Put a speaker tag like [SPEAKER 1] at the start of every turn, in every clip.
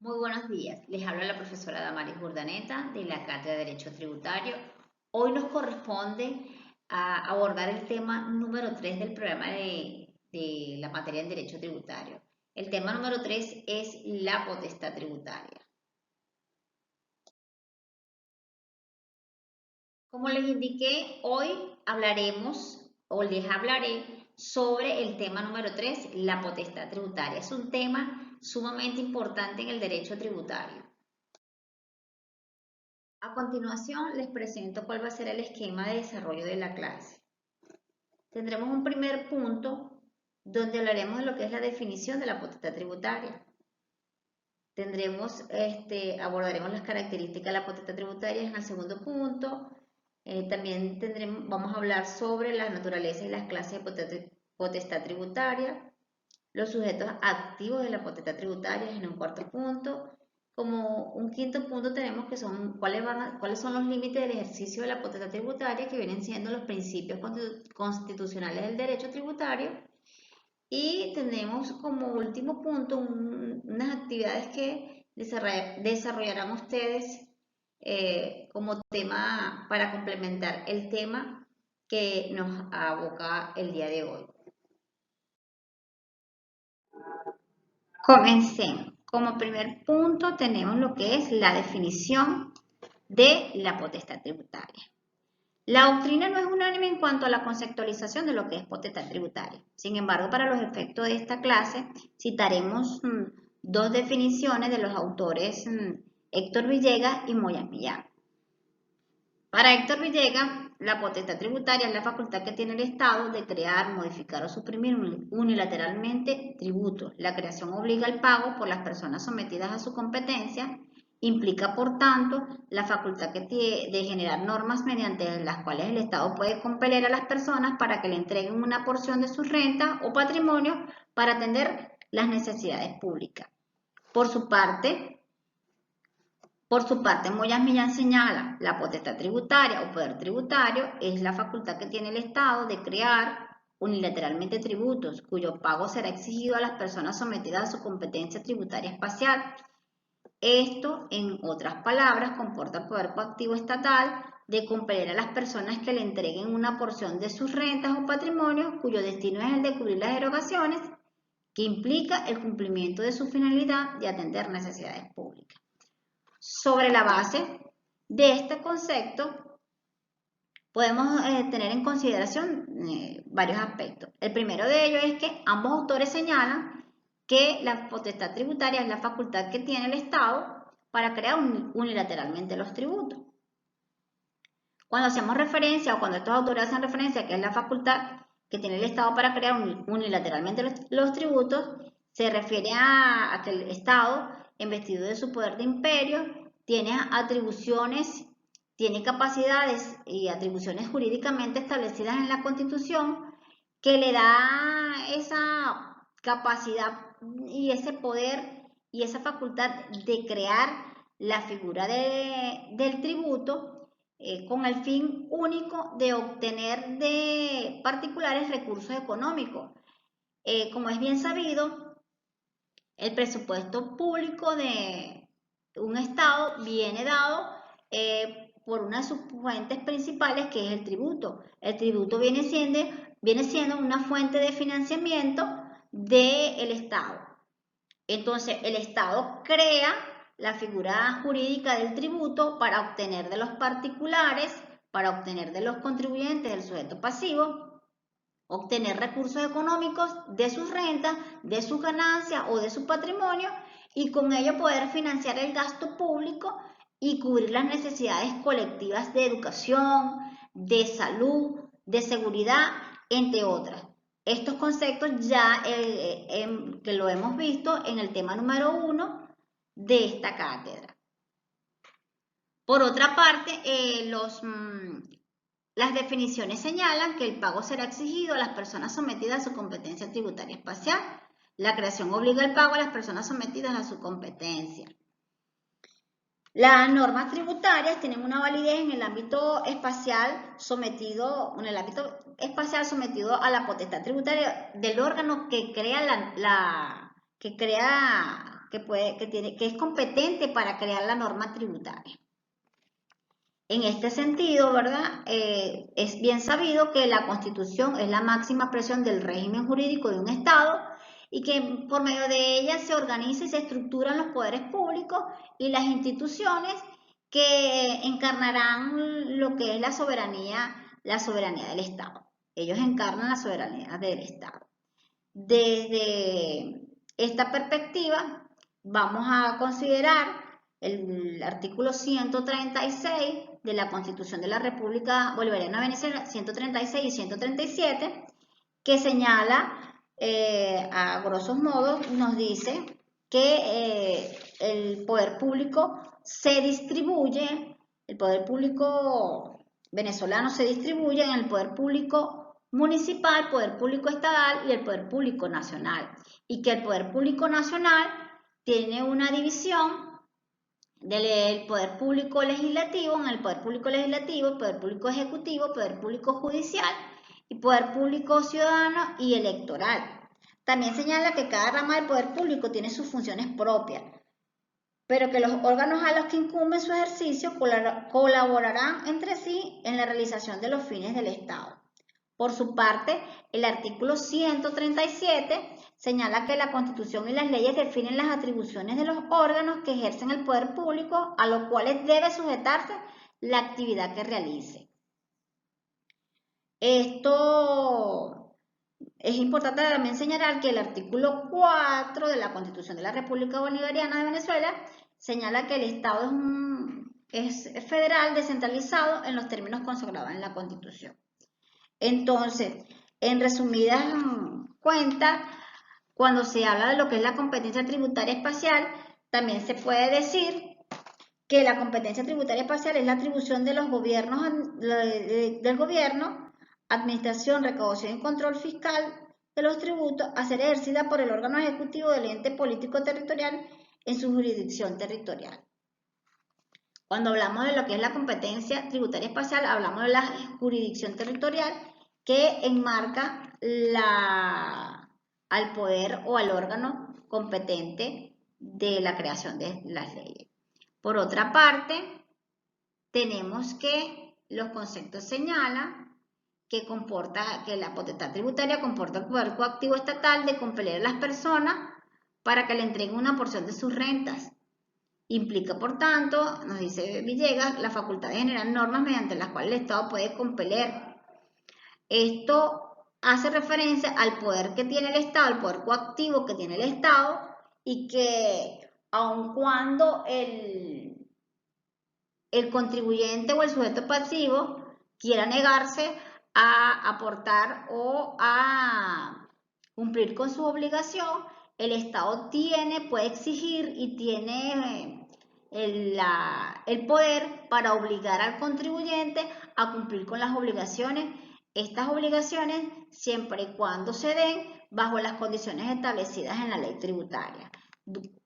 [SPEAKER 1] Muy buenos días, les habla la profesora Damaris Urdaneta de la Cátedra de Derecho Tributario. Hoy nos corresponde abordar el tema número 3 del programa de la materia en Derecho Tributario. El tema número 3 es la potestad tributaria. Como les indiqué, hoy hablaremos o les hablaré sobre el tema número 3, la potestad tributaria. Es un tema sumamente importante en el derecho tributario. A continuación, les presento cuál va a ser el esquema de desarrollo de la clase. Tendremos un primer punto donde hablaremos de lo que es la definición de la potestad tributaria. Abordaremos las características de la potestad tributaria en el segundo punto. También vamos a hablar sobre la naturaleza y las clases de potestad tributaria, los sujetos activos de la potestad tributaria en un cuarto punto. Como un quinto punto tenemos que son cuáles son los límites del ejercicio de la potestad tributaria, que vienen siendo los principios constitucionales del derecho tributario. Y tenemos como último punto unas actividades que desarrollarán ustedes como tema para complementar el tema que nos aboca el día de hoy. Comencemos. Como primer punto tenemos lo que es la definición de la potestad tributaria. La doctrina no es unánime en cuanto a la conceptualización de lo que es potestad tributaria. Sin embargo, para los efectos de esta clase, citaremos dos definiciones de los autores Héctor Villegas y Moya Millán. Para Héctor Villegas, la potestad tributaria es la facultad que tiene el Estado de crear, modificar o suprimir unilateralmente tributos. La creación obliga al pago por las personas sometidas a su competencia. Implica, por tanto, la facultad de generar normas mediante las cuales el Estado puede compeler a las personas para que le entreguen una porción de sus rentas o patrimonio para atender las necesidades públicas. Por su parte, Moya Millán señala, la potestad tributaria o poder tributario es la facultad que tiene el Estado de crear unilateralmente tributos, cuyo pago será exigido a las personas sometidas a su competencia tributaria espacial. Esto, en otras palabras, comporta el poder coactivo estatal de compeler a las personas que le entreguen una porción de sus rentas o patrimonios cuyo destino es el de cubrir las erogaciones, que implica el cumplimiento de su finalidad de atender necesidades públicas. Sobre la base de este concepto, podemos tener en consideración varios aspectos. El primero de ellos es que ambos autores señalan que la potestad tributaria es la facultad que tiene el Estado para crear unilateralmente los tributos. Cuando hacemos referencia o cuando estos autores hacen referencia a que es la facultad que tiene el Estado para crear unilateralmente los tributos, se refiere a que el Estado, investido de su poder de imperio, tiene atribuciones, tiene capacidades y atribuciones jurídicamente establecidas en la Constitución que le da esa capacidad y ese poder y esa facultad de crear la figura del tributo con el fin único de obtener de particulares recursos económicos. Como es bien sabido, el presupuesto público de un Estado viene dado por una de sus fuentes principales, que es el tributo. El tributo viene siendo una fuente de financiamiento del Estado. Entonces, el Estado crea la figura jurídica del tributo para obtener de los particulares, para obtener de los contribuyentes, del sujeto pasivo, obtener recursos económicos de sus rentas, de sus ganancias o de su patrimonio, y con ello poder financiar el gasto público y cubrir las necesidades colectivas de educación, de salud, de seguridad, entre otras. Estos conceptos ya que lo hemos visto en el tema número 1 de esta cátedra. Por otra parte, las definiciones señalan que el pago será exigido a las personas sometidas a su competencia tributaria espacial. La creación obliga al pago a las personas sometidas a su competencia. Las normas tributarias tienen una validez en el ámbito espacial sometido a la potestad tributaria del órgano que que es competente para crear la norma tributaria. En este sentido, ¿verdad? Es bien sabido que la Constitución es la máxima expresión del régimen jurídico de un Estado y que por medio de ella se organiza y se estructuran los poderes públicos y las instituciones que encarnarán lo que es la soberanía del Estado. Ellos encarnan la soberanía del Estado. Desde esta perspectiva, vamos a considerar el artículo 136 de la Constitución de la República Bolivariana de Venezuela, 136 y 137, que señala, a grosso modo, nos dice que el poder público se distribuye, el poder público venezolano se distribuye en el poder público municipal, poder público estatal y el poder público nacional, y que el poder público nacional tiene una división del poder público legislativo, en el poder público legislativo, poder público ejecutivo, poder público judicial y poder público ciudadano y electoral. También señala que cada rama del poder público tiene sus funciones propias, pero que los órganos a los que incumben su ejercicio colaborarán entre sí en la realización de los fines del Estado. Por su parte, el artículo 137 señala que la Constitución y las leyes definen las atribuciones de los órganos que ejercen el poder público, a los cuales debe sujetarse la actividad que realice. Esto es importante también señalar que el artículo 4 de la Constitución de la República Bolivariana de Venezuela señala que el Estado es federal, descentralizado en los términos consagrados en la Constitución. Entonces, en resumidas cuentas, cuando se habla de lo que es la competencia tributaria espacial, también se puede decir que la competencia tributaria espacial es la atribución de los gobiernos, del gobierno, administración, recaudación y control fiscal de los tributos a ser ejercida por el órgano ejecutivo del ente político territorial en su jurisdicción territorial. Cuando hablamos de lo que es la competencia tributaria espacial, hablamos de la jurisdicción territorial que enmarca al poder o al órgano competente de la creación de las leyes. Por otra parte, tenemos que los conceptos señalan que la potestad tributaria comporta el poder coactivo estatal de compeler a las personas para que le entreguen una porción de sus rentas. Implica, por tanto, nos dice Villegas, la facultad de generar normas mediante las cuales el Estado puede compeler. Esto hace referencia al poder que tiene el Estado, el poder coactivo que tiene el Estado, y que aun cuando el contribuyente o el sujeto pasivo quiera negarse a aportar o a cumplir con su obligación, el Estado puede exigir y tiene el poder para obligar al contribuyente a cumplir con las obligaciones. Estas obligaciones siempre y cuando se den bajo las condiciones establecidas en la ley tributaria.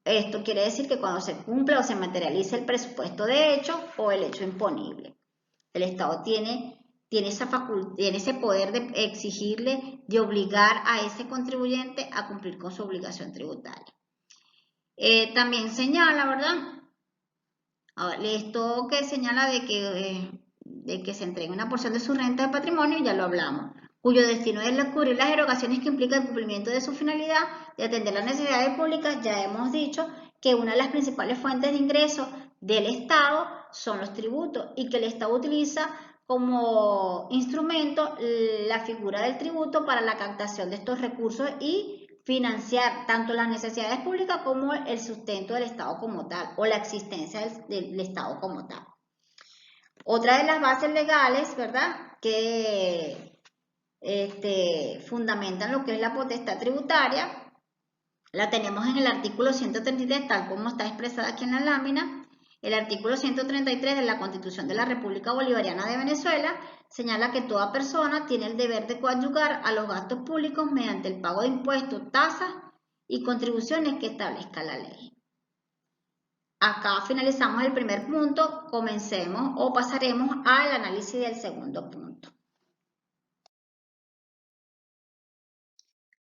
[SPEAKER 1] Esto quiere decir que cuando se cumple o se materializa el presupuesto de hecho o el hecho imponible. El Estado tiene ese poder de exigirle, de obligar a ese contribuyente a cumplir con su obligación tributaria. También señala, ¿verdad? Ahora, esto que señala de que se entregue una porción de su renta de patrimonio, ya lo hablamos, cuyo destino es cubrir las erogaciones que implica el cumplimiento de su finalidad de atender las necesidades públicas. Ya hemos dicho que una de las principales fuentes de ingresos del Estado son los tributos y que el Estado utiliza como instrumento la figura del tributo para la captación de estos recursos y financiar tanto las necesidades públicas como el sustento del Estado como tal o la existencia del Estado como tal. Otra de las bases legales, ¿verdad?, que fundamentan lo que es la potestad tributaria, la tenemos en el artículo 133, tal como está expresada aquí en la lámina. El artículo 133 de la Constitución de la República Bolivariana de Venezuela señala que toda persona tiene el deber de coadyuvar a los gastos públicos mediante el pago de impuestos, tasas y contribuciones que establezca la ley. Acá finalizamos el primer punto, comencemos o pasaremos al análisis del segundo punto.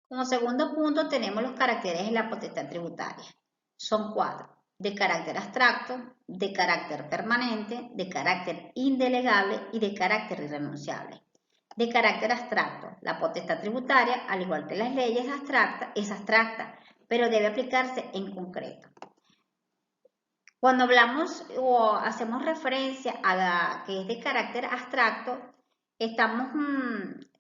[SPEAKER 1] Como segundo punto tenemos los caracteres de la potestad tributaria. Son 4, de carácter abstracto, de carácter permanente, de carácter indelegable y de carácter irrenunciable. De carácter abstracto, la potestad tributaria, al igual que las leyes abstractas, es abstracta, pero debe aplicarse en concreto. Cuando hablamos o hacemos referencia a la que es de carácter abstracto, estamos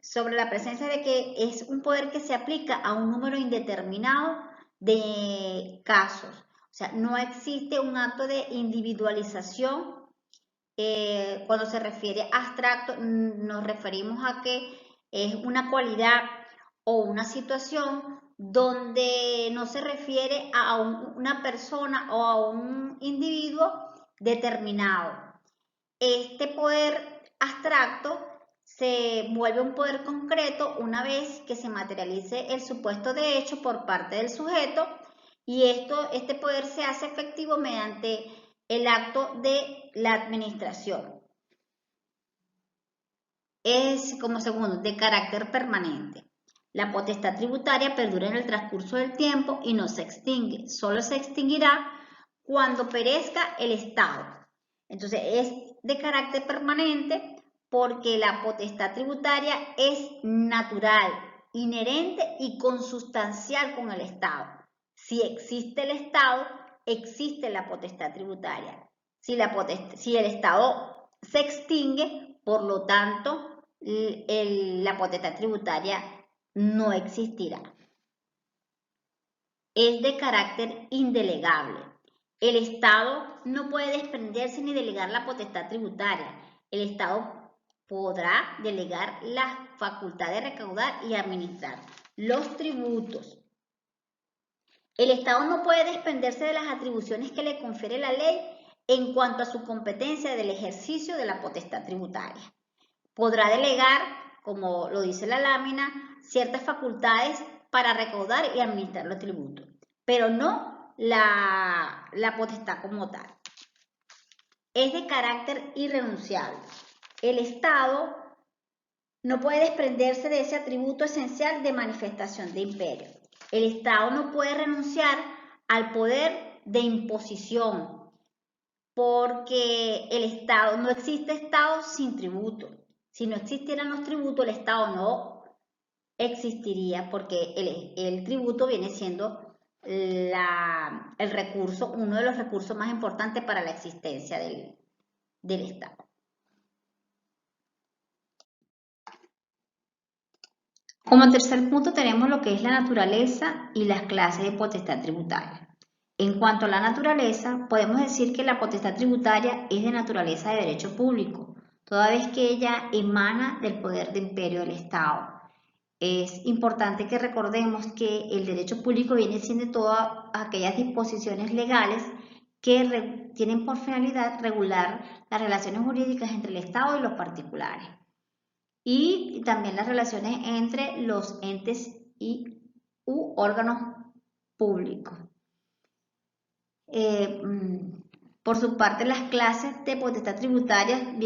[SPEAKER 1] sobre la presencia de que es un poder que se aplica a un número indeterminado de casos. O sea, no existe un acto de individualización. Cuando se refiere a abstracto, nos referimos a que es una cualidad o una situación donde no se refiere a una persona o a un individuo determinado. Este poder abstracto se vuelve un poder concreto una vez que se materialice el supuesto de hecho por parte del sujeto, y este poder se hace efectivo mediante el acto de la administración. Es, como segundo, de carácter permanente. La potestad tributaria perdura en el transcurso del tiempo y no se extingue. Solo se extinguirá cuando perezca el Estado. Entonces, es de carácter permanente porque la potestad tributaria es natural, inherente y consustancial con el Estado. Si existe el Estado, existe la potestad tributaria. Si el Estado se extingue, por lo tanto, la potestad tributaria no existirá. Es de carácter indelegable. El Estado no puede desprenderse ni delegar la potestad tributaria. El Estado podrá delegar la facultad de recaudar y administrar los tributos. El Estado no puede desprenderse de las atribuciones que le confiere la ley en cuanto a su competencia del ejercicio de la potestad tributaria. Podrá delegar, como lo dice la lámina, ciertas facultades para recaudar y administrar los tributos, pero no la potestad como tal. Es de carácter irrenunciable. El Estado no puede desprenderse de ese atributo esencial de manifestación de imperio. El Estado no puede renunciar al poder de imposición, porque no existe Estado sin tributo. Si no existieran los tributos, el Estado no existiría, porque el tributo viene siendo el recurso, uno de los recursos más importantes para la existencia del Estado. Como tercer punto tenemos lo que es la naturaleza y las clases de potestad tributaria. En cuanto a la naturaleza, podemos decir que la potestad tributaria es de naturaleza de derecho público, toda vez que ella emana del poder de imperio del Estado. Es importante que recordemos que el derecho público viene siendo todas aquellas disposiciones legales que tienen por finalidad regular las relaciones jurídicas entre el Estado y los particulares, y también las relaciones entre los entes u órganos públicos. Por su parte, las clases de potestad tributaria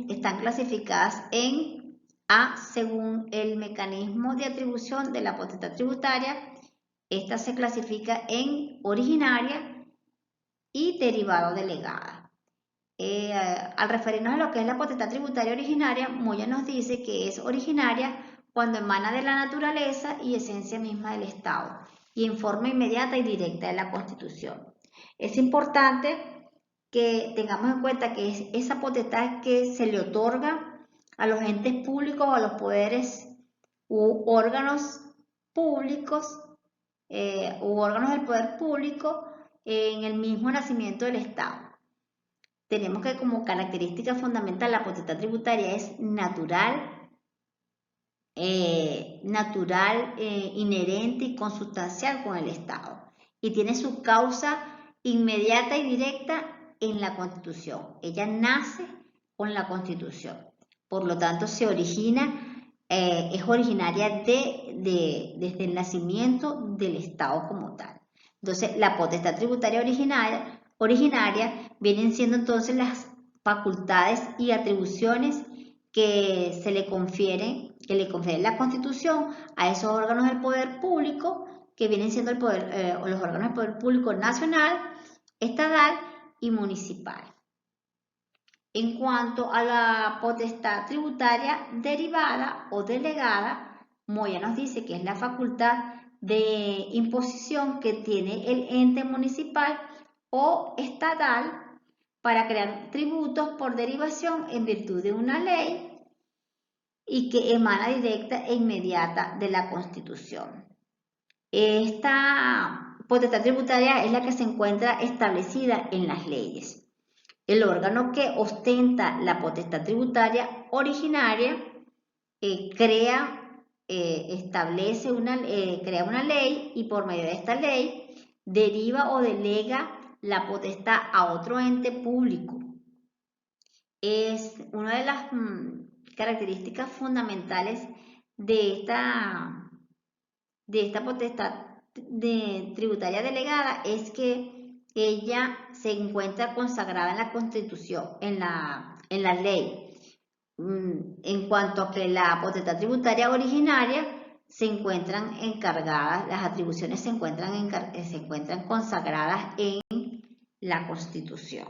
[SPEAKER 1] están clasificadas en A según el mecanismo de atribución de la potestad tributaria. Esta se clasifica en originaria y derivado delegada. Al referirnos a lo que es la potestad tributaria originaria, Moya nos dice que es originaria cuando emana de la naturaleza y esencia misma del Estado y en forma inmediata y directa de la Constitución. Es importante que tengamos en cuenta que es esa potestad que se le otorga a los entes públicos o a los poderes u órganos públicos u órganos del poder público en el mismo nacimiento del Estado. Tenemos que como característica fundamental la potestad tributaria es natural, inherente y consustancial con el Estado y tiene su causa inmediata y directa en la Constitución. Ella nace con la Constitución, por lo tanto se origina, es originaria desde el nacimiento del Estado como tal. Entonces la potestad tributaria originaria vienen siendo entonces las facultades y atribuciones que le confiere la Constitución a esos órganos del poder público que vienen siendo el poder, o los órganos del poder público nacional, estatal y municipal. En cuanto a la potestad tributaria derivada o delegada, Moya nos dice que es la facultad de imposición que tiene el ente municipal o estatal para crear tributos por derivación en virtud de una ley y que emana directa e inmediata de la Constitución. Esta potestad tributaria es la que se encuentra establecida en las leyes. El órgano que ostenta la potestad tributaria originaria crea una ley y por medio de esta ley deriva o delega la potestad a otro ente público. Es una de las características fundamentales de esta potestad tributaria delegada es que ella se encuentra consagrada en la Constitución, en la ley. En cuanto a que la potestad tributaria originaria se encuentran encargadas, las atribuciones se encuentran consagradas en la Constitución.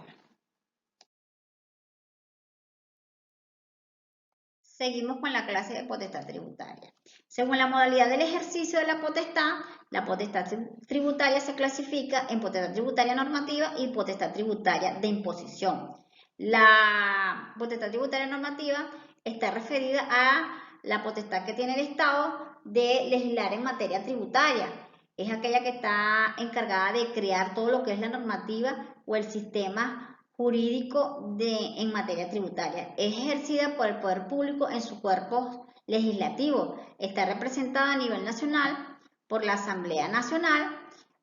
[SPEAKER 1] Seguimos con la clase de potestad tributaria. Según la modalidad del ejercicio de la potestad tributaria se clasifica en potestad tributaria normativa y potestad tributaria de imposición. La potestad tributaria normativa está referida a la potestad que tiene el Estado de legislar en materia tributaria. Es aquella que está encargada de crear todo lo que es la normativa o el sistema jurídico en materia tributaria. Es ejercida por el poder público en su cuerpo legislativo. Está representada a nivel nacional por la Asamblea Nacional,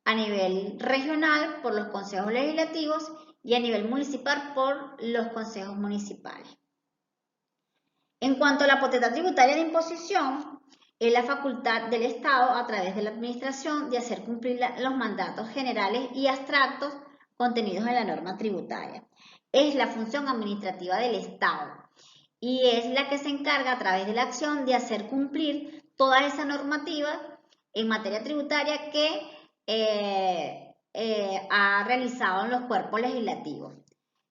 [SPEAKER 1] a nivel regional por los consejos legislativos y a nivel municipal por los consejos municipales. En cuanto a la potestad tributaria de imposición, es la facultad del Estado a través de la administración de hacer cumplir los mandatos generales y abstractos contenidos en la norma tributaria. Es la función administrativa del Estado y es la que se encarga a través de la acción de hacer cumplir toda esa normativa en materia tributaria que ha realizado en los cuerpos legislativos.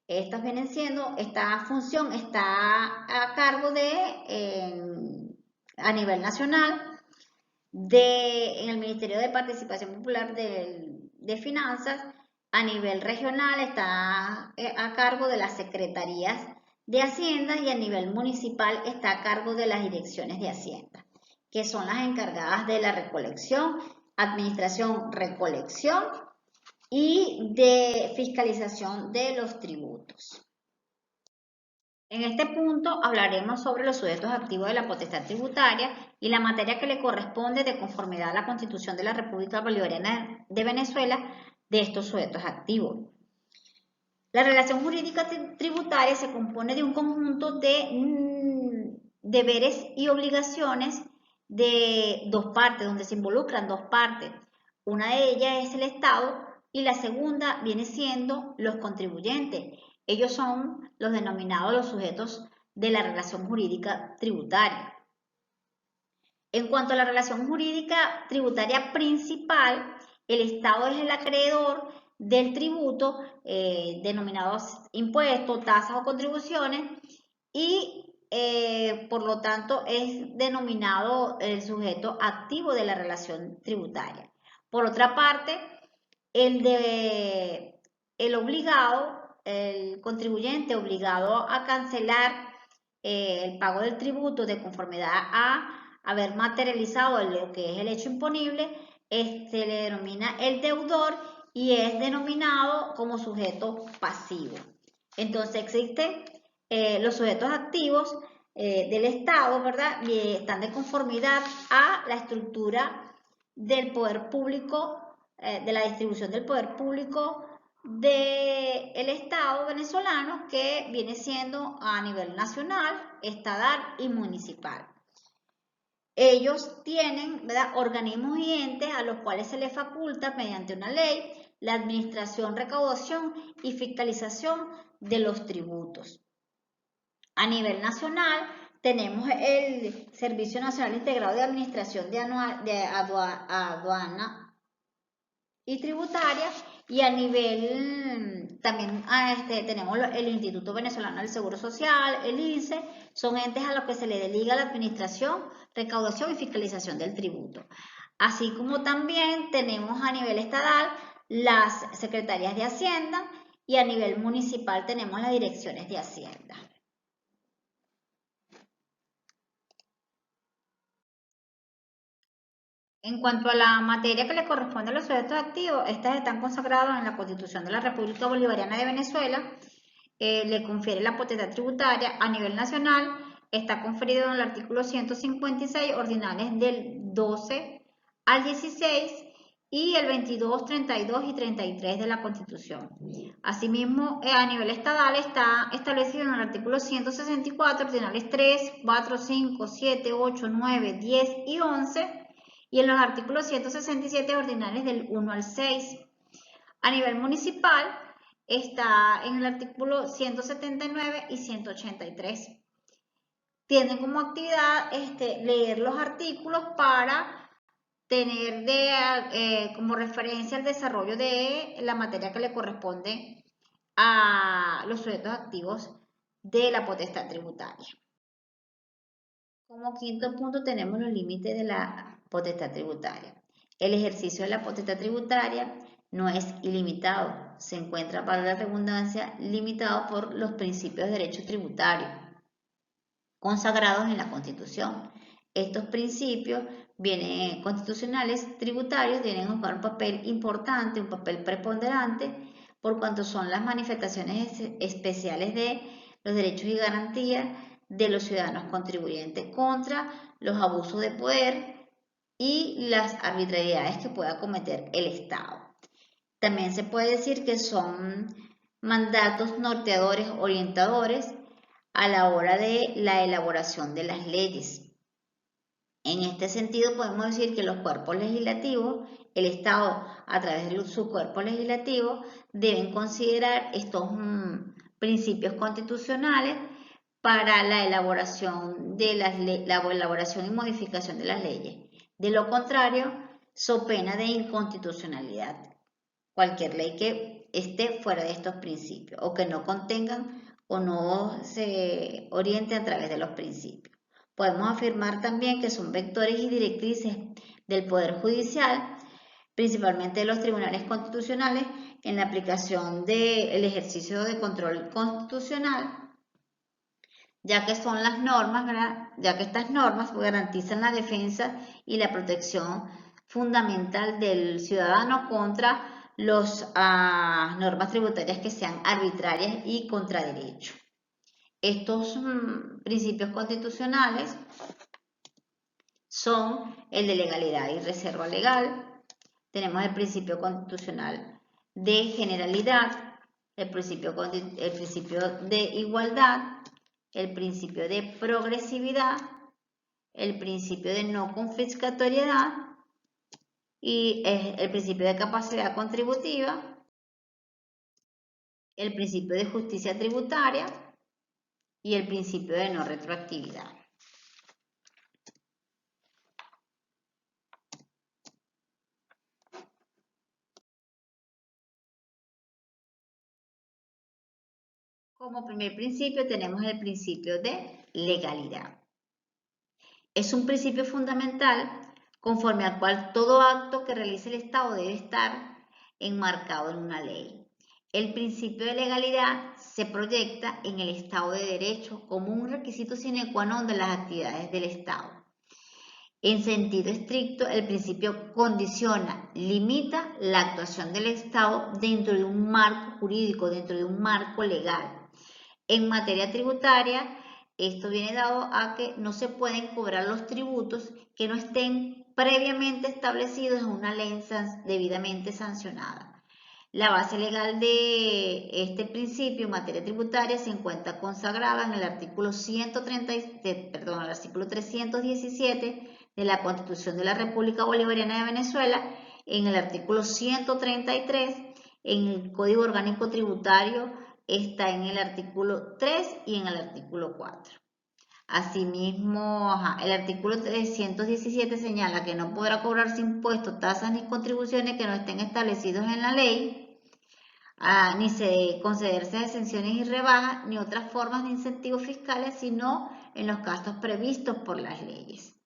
[SPEAKER 1] Esta función está a cargo a nivel nacional, en el Ministerio de Participación Popular de Finanzas. A nivel regional está a cargo de las secretarías de Hacienda y a nivel municipal está a cargo de las direcciones de Hacienda, que son las encargadas de la recolección, administración, recolección y de fiscalización de los tributos. En este punto hablaremos sobre los sujetos activos de la potestad tributaria y la materia que le corresponde de conformidad a la Constitución de la República Bolivariana de Venezuela de estos sujetos activos. La relación jurídica tributaria se compone de un conjunto de deberes y obligaciones de dos partes, donde se involucran dos partes. Una de ellas es el Estado y la segunda viene siendo los contribuyentes. Ellos son los denominados los sujetos de la relación jurídica tributaria. En cuanto a la relación jurídica tributaria principal, el Estado es el acreedor del tributo, denominados impuestos, tasas o contribuciones, y por lo tanto es denominado el sujeto activo de la relación tributaria. Por otra parte, el contribuyente obligado a cancelar el pago del tributo de conformidad a haber materializado lo que es el hecho imponible, se le denomina el deudor y es denominado como sujeto pasivo. Entonces existen los sujetos activos del Estado, ¿verdad? Y están de conformidad a la estructura del poder público, de la distribución del poder público del Estado venezolano, que viene siendo a nivel nacional, estatal y municipal. Ellos tienen, ¿verdad?, organismos y entes a los cuales se les faculta mediante una ley la administración, recaudación y fiscalización de los tributos. A nivel nacional tenemos el Servicio Nacional Integrado de Administración de Aduana y tributaria, y a nivel también tenemos el Instituto Venezolano del Seguro Social, el INSE, son entes a los que se le delega la administración, recaudación y fiscalización del tributo. Así como también tenemos a nivel estatal las secretarías de Hacienda y a nivel municipal tenemos las direcciones de Hacienda. En cuanto a la materia que le corresponde a los sujetos activos, estas están consagradas en la Constitución de la República Bolivariana de Venezuela, le confiere la potestad tributaria a nivel nacional, está conferido en el artículo 156, ordinales del 12 al 16 y el 22, 32 y 33 de la Constitución. Asimismo, a nivel estatal está establecido en el artículo 164, ordinales 3, 4, 5, 7, 8, 9, 10 y 11, y en los artículos 167 ordinales del 1 al 6. A nivel municipal está en el artículo 179 y 183. Tienen como actividad leer los artículos para tener como referencia el desarrollo de la materia que le corresponde a los sujetos activos de la potestad tributaria. Como quinto punto tenemos los límites de la potestad tributaria. El ejercicio de la potestad tributaria no es ilimitado, se encuentra, para la redundancia, limitado por los principios de derecho tributario consagrados en la Constitución. Estos principios constitucionales tributarios tienen que jugar un papel importante, un papel preponderante, por cuanto son las manifestaciones especiales de los derechos y garantías de los ciudadanos contribuyentes contra los abusos de poder y las arbitrariedades que pueda cometer el Estado. También se puede decir que son mandatos norteadores, orientadores a la hora de la elaboración de las leyes. En este sentido podemos decir que los cuerpos legislativos, el Estado a través de su cuerpo legislativo, deben considerar estos principios constitucionales para la elaboración y modificación de las leyes. De lo contrario, so pena de inconstitucionalidad cualquier ley que esté fuera de estos principios o que no contengan o no se oriente a través de los principios. Podemos afirmar también que son vectores y directrices del Poder Judicial, principalmente de los tribunales constitucionales, en la aplicación del ejercicio de control constitucional, ya que son las normas, ya que estas normas garantizan la defensa y la protección fundamental del ciudadano contra las normas tributarias que sean arbitrarias y contra derecho. Estos principios constitucionales son el de legalidad y reserva legal. Tenemos el principio constitucional de generalidad, el principio de igualdad, el principio de progresividad, el principio de no confiscatoriedad y el principio de capacidad contributiva, el principio de justicia tributaria y el principio de no retroactividad. Como primer principio tenemos el principio de legalidad. Es un principio fundamental conforme al cual todo acto que realice el Estado debe estar enmarcado en una ley. El principio de legalidad se proyecta en el Estado de Derecho como un requisito sine qua non de las actividades del Estado. En sentido estricto, el principio condiciona, limita la actuación del Estado dentro de un marco jurídico, dentro de un marco legal. En materia tributaria, esto viene dado a que no se pueden cobrar los tributos que no estén previamente establecidos en una ley debidamente sancionada. La base legal de este principio en materia tributaria se encuentra consagrada en el artículo, el artículo 317 de la Constitución de la República Bolivariana de Venezuela, en el artículo 133, en el Código Orgánico Tributario está en el artículo 3 y en el artículo 4. Asimismo, el artículo 317 señala que no podrá cobrarse impuestos, tasas ni contribuciones que no estén establecidos en la ley, ni concederse exenciones y rebajas, ni otras formas de incentivos fiscales, sino en los casos previstos por las leyes.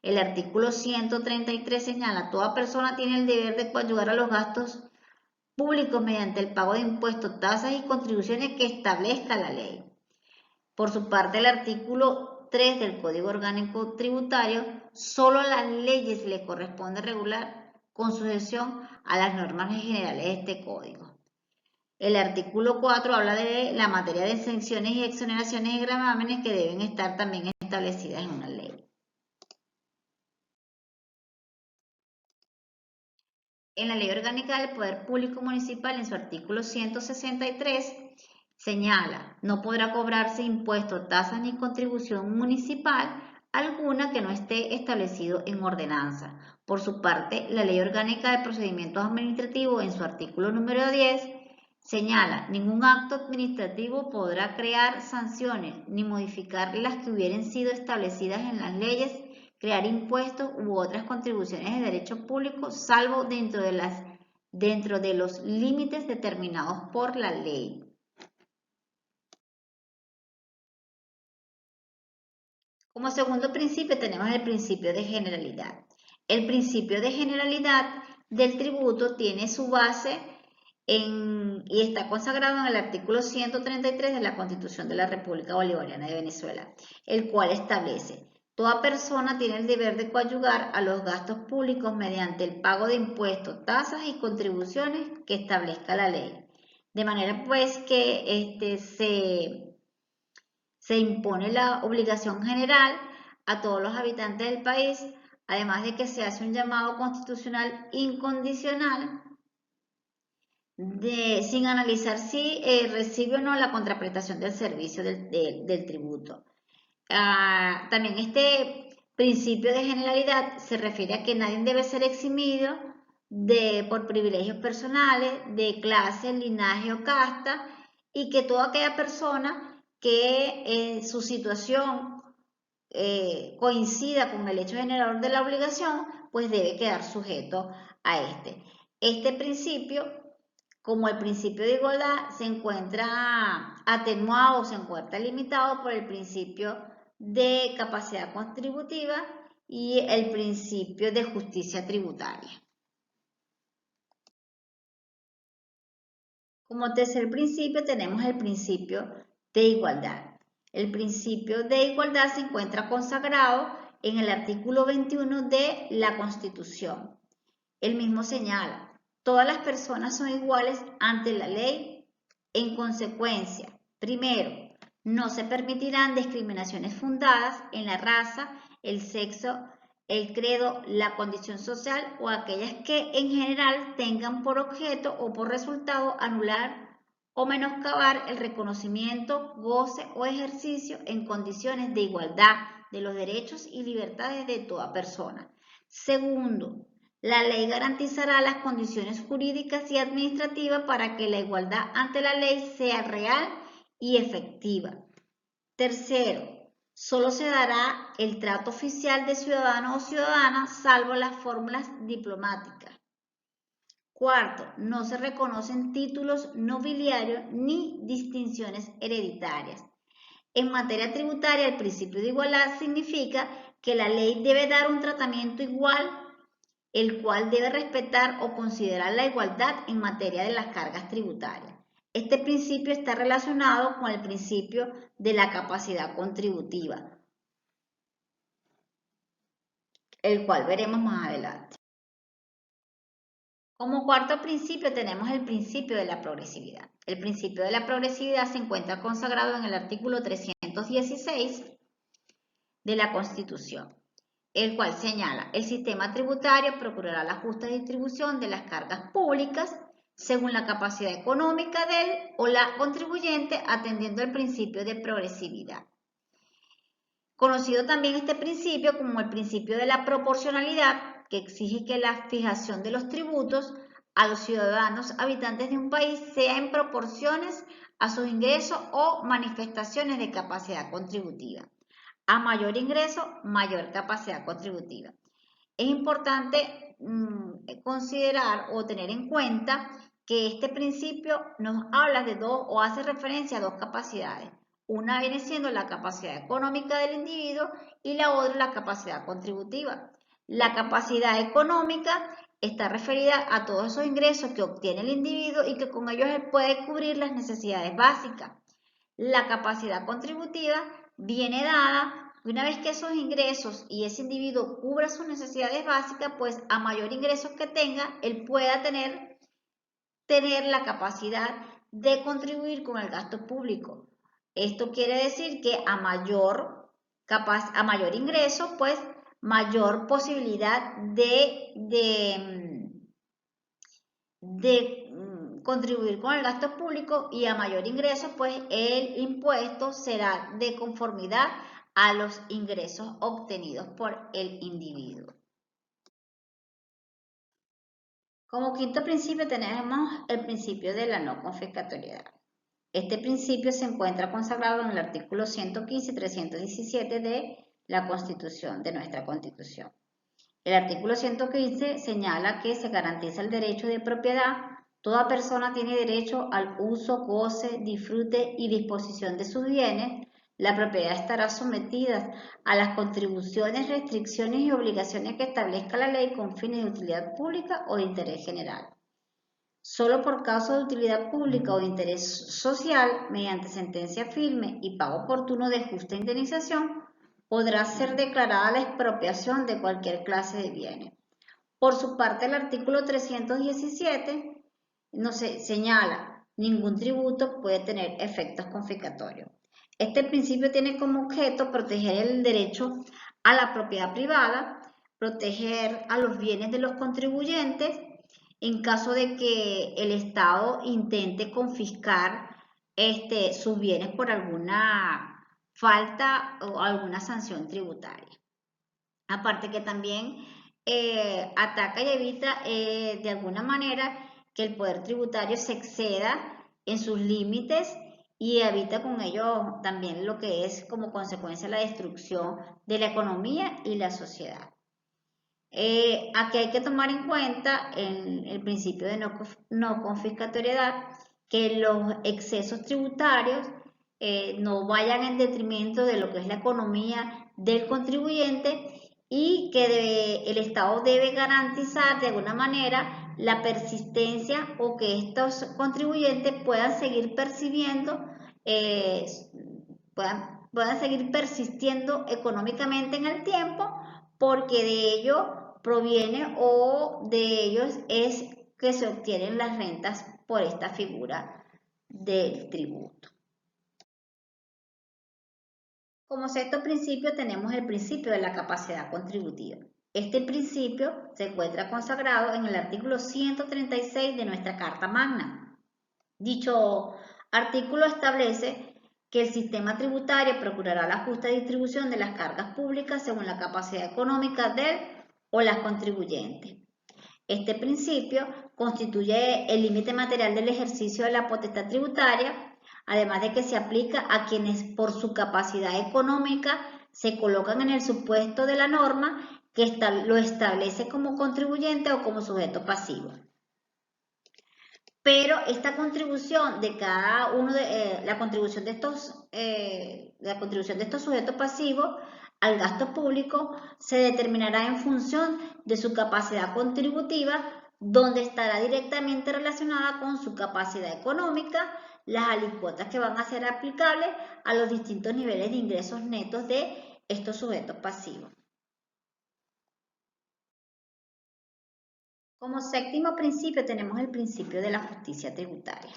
[SPEAKER 1] El artículo 133 señala: toda persona tiene el deber de coadyuvar a los gastos públicos mediante el pago de impuestos, tasas y contribuciones que establezca la ley. Por su parte, el artículo 3 del Código Orgánico Tributario, solo a las leyes le corresponde regular con sujeción a las normas generales de este código. El artículo 4 habla de la materia de exenciones y exoneraciones y gravámenes que deben estar también establecidas en una ley. En la Ley Orgánica del Poder Público Municipal, en su artículo 163, señala: no podrá cobrarse impuestos, tasas ni contribución municipal alguna que no esté establecido en ordenanza. Por su parte, la Ley Orgánica de Procedimientos Administrativos, en su artículo número 10, señala: ningún acto administrativo podrá crear sanciones ni modificar las que hubieran sido establecidas en las leyes, crear impuestos u otras contribuciones de derecho público, salvo dentro de los límites determinados por la ley. Como segundo principio tenemos el principio de generalidad. El principio de generalidad del tributo tiene su base y está consagrado en el artículo 133 de la Constitución de la República Bolivariana de Venezuela, el cual establece: toda persona tiene el deber de coadyuvar a los gastos públicos mediante el pago de impuestos, tasas y contribuciones que establezca la ley. De manera pues que se impone la obligación general a todos los habitantes del país, además de que se hace un llamado constitucional incondicional sin analizar si recibe o no la contraprestación del servicio del tributo. También este principio de generalidad se refiere a que nadie debe ser eximido por privilegios personales, de clase, linaje o casta, y que toda aquella persona que su situación coincida con el hecho generador de la obligación, pues debe quedar sujeto a este. Este principio, como el principio de igualdad, se encuentra atenuado o se encuentra limitado por el principio de capacidad contributiva y el principio de justicia tributaria. Como tercer principio tenemos el principio de igualdad. El principio de igualdad se encuentra consagrado en el artículo 21 de la Constitución. El mismo señala: todas las personas son iguales ante la ley. En consecuencia, primero, no se permitirán discriminaciones fundadas en la raza, el sexo, el credo, la condición social o aquellas que en general tengan por objeto o por resultado anular o menoscabar el reconocimiento, goce o ejercicio en condiciones de igualdad de los derechos y libertades de toda persona. Segundo, la ley garantizará las condiciones jurídicas y administrativas para que la igualdad ante la ley sea real y efectiva. Tercero, solo se dará el trato oficial de ciudadano o ciudadana, salvo las fórmulas diplomáticas. Cuarto, no se reconocen títulos nobiliarios ni distinciones hereditarias. En materia tributaria, el principio de igualdad significa que la ley debe dar un tratamiento igual, el cual debe respetar o considerar la igualdad en materia de las cargas tributarias. Este principio está relacionado con el principio de la capacidad contributiva, el cual veremos más adelante. Como cuarto principio tenemos el principio de la progresividad. El principio de la progresividad se encuentra consagrado en el artículo 316 de la Constitución, el cual señala: el sistema tributario procurará la justa distribución de las cargas públicas según la capacidad económica del o la contribuyente, atendiendo al principio de progresividad. Conocido también este principio como el principio de la proporcionalidad, que exige que la fijación de los tributos a los ciudadanos habitantes de un país sea en proporciones a sus ingresos o manifestaciones de capacidad contributiva. A mayor ingreso, mayor capacidad contributiva. Es importante considerar o tener en cuenta que este principio nos habla de dos o hace referencia a dos capacidades. Una viene siendo la capacidad económica del individuo y la otra la capacidad contributiva. La capacidad económica está referida a todos esos ingresos que obtiene el individuo y que con ellos él puede cubrir las necesidades básicas. La capacidad contributiva viene dada una vez que esos ingresos y ese individuo cubra sus necesidades básicas, pues a mayor ingresos que tenga, él pueda tener la capacidad de contribuir con el gasto público. Esto quiere decir que a mayor ingreso, pues mayor posibilidad de contribuir con el gasto público, y a mayor ingreso, pues el impuesto será de conformidad a los ingresos obtenidos por el individuo. Como quinto principio tenemos el principio de la no confiscatoriedad. Este principio se encuentra consagrado en el artículo 115 y 317 de la Constitución, de nuestra Constitución. El artículo 115 señala que se garantiza el derecho de propiedad. Toda persona tiene derecho al uso, goce, disfrute y disposición de sus bienes. La propiedad estará sometida a las contribuciones, restricciones y obligaciones que establezca la ley con fines de utilidad pública o de interés general. Solo por causa de utilidad pública o de interés social, mediante sentencia firme y pago oportuno de justa indemnización, podrá ser declarada la expropiación de cualquier clase de bienes. Por su parte, el artículo 317 señala: ningún tributo puede tener efectos confiscatorios. Este principio tiene como objeto proteger el derecho a la propiedad privada, proteger a los bienes de los contribuyentes en caso de que el Estado intente confiscar sus bienes por alguna falta o alguna sanción tributaria. Aparte que también ataca y evita de alguna manera que el poder tributario se exceda en sus límites y evita con ello también lo que es como consecuencia la destrucción de la economía y la sociedad. Aquí hay que tomar en cuenta en el principio de no confiscatoriedad que los excesos tributarios no vayan en detrimento de lo que es la economía del contribuyente, y que el Estado debe garantizar de alguna manera la persistencia o que estos contribuyentes puedan seguir percibiendo, puedan seguir persistiendo económicamente en el tiempo, porque de ello proviene o de ellos es que se obtienen las rentas por esta figura del tributo. Como sexto principio tenemos el principio de la capacidad contributiva. Este principio se encuentra consagrado en el artículo 136 de nuestra Carta Magna. Dicho artículo establece que el sistema tributario procurará la justa distribución de las cargas públicas según la capacidad económica del o las contribuyentes. Este principio constituye el límite material del ejercicio de la potestad tributaria, además de que se aplica a quienes por su capacidad económica se colocan en el supuesto de la norma que lo establece como contribuyente o como sujeto pasivo. Pero esta contribución de cada uno la contribución de estos sujetos pasivos al gasto público se determinará en función de su capacidad contributiva, donde estará directamente relacionada con su capacidad económica, las alícuotas que van a ser aplicables a los distintos niveles de ingresos netos de estos sujetos pasivos. Como séptimo principio tenemos el principio de la justicia tributaria.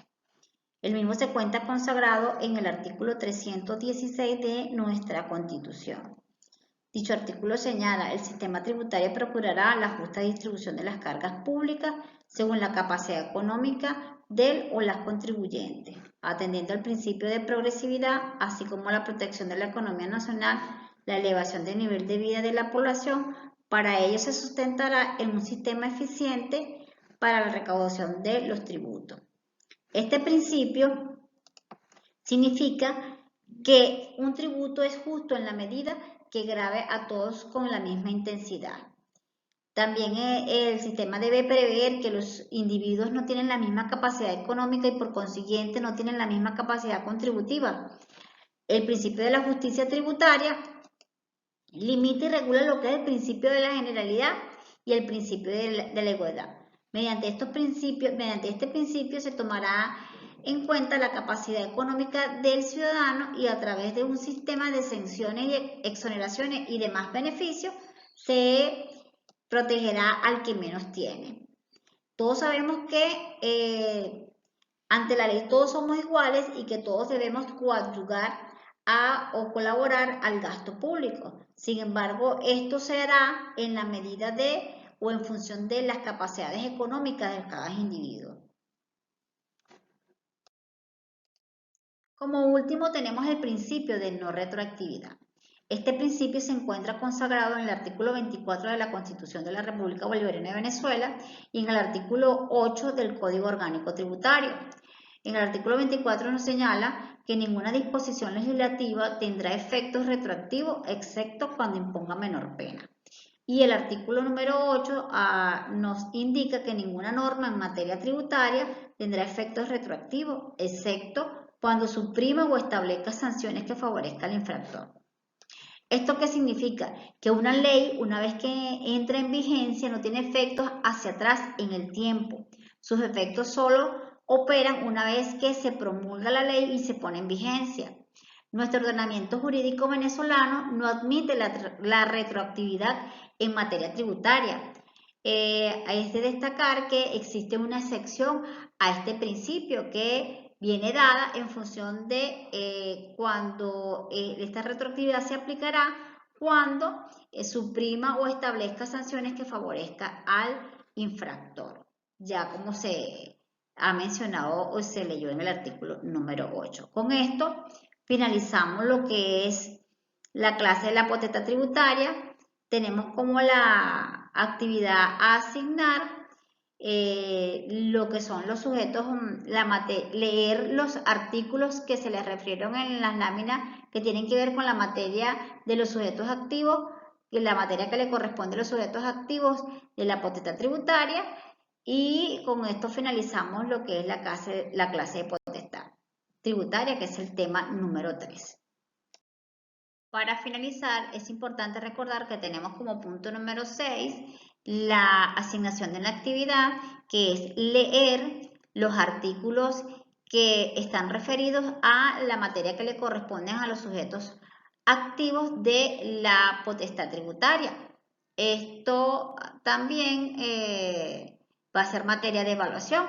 [SPEAKER 1] El mismo se encuentra consagrado en el artículo 316 de nuestra Constitución. Dicho artículo señala: el sistema tributario procurará la justa distribución de las cargas públicas según la capacidad económica del o las contribuyentes, atendiendo al principio de progresividad, así como la protección de la economía nacional, la elevación del nivel de vida de la población. Para ello se sustentará en un sistema eficiente para la recaudación de los tributos. Este principio significa que un tributo es justo en la medida que grave a todos con la misma intensidad. También el sistema debe prever que los individuos no tienen la misma capacidad económica y por consiguiente no tienen la misma capacidad contributiva. El principio de la justicia tributaria limita y regula lo que es el principio de la generalidad y el principio de la igualdad. Mediante este principio se tomará en cuenta la capacidad económica del ciudadano y a través de un sistema de exenciones y exoneraciones y demás beneficios se protegerá al que menos tiene. Todos sabemos que ante la ley todos somos iguales y que todos debemos coadyuvar o colaborar al gasto público. Sin embargo, esto se hará en la medida de o en función de las capacidades económicas de cada individuo. Como último tenemos el principio de no retroactividad. Este principio se encuentra consagrado en el artículo 24 de la Constitución de la República Bolivariana de Venezuela y en el artículo 8 del Código Orgánico Tributario. En el artículo 24 nos señala que ninguna disposición legislativa tendrá efectos retroactivos excepto cuando imponga menor pena. Y el artículo número 8 nos indica que ninguna norma en materia tributaria tendrá efectos retroactivos excepto cuando suprima o establezca sanciones que favorezcan al infractor. ¿Esto qué significa? Que una ley, una vez que entra en vigencia, no tiene efectos hacia atrás en el tiempo. Sus efectos solo operan una vez que se promulga la ley y se pone en vigencia. Nuestro ordenamiento jurídico venezolano no admite la retroactividad en materia tributaria. Es de destacar que existe una excepción a este principio que viene dada en función de cuando esta retroactividad se aplicará cuando suprima o establezca sanciones que favorezcan al infractor, ya como se ha mencionado o se leyó en el artículo número 8. Con esto finalizamos lo que es la clase de la potestad tributaria. Tenemos como la actividad a asignar lo que son los sujetos, leer los artículos que se les refirieron en las láminas que tienen que ver con la materia de los sujetos activos, y la materia que le corresponde a los sujetos activos de la potestad tributaria, y con esto finalizamos lo que es la clase de potestad tributaria, que es el tema número 3. Para finalizar, es importante recordar que tenemos como punto número 6 la asignación de la actividad, que es leer los artículos que están referidos a la materia que le corresponden a los sujetos activos de la potestad tributaria. Esto también va a ser materia de evaluación.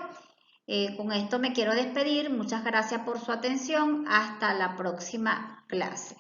[SPEAKER 1] Con esto me quiero despedir. Muchas gracias por su atención. Hasta la próxima clase.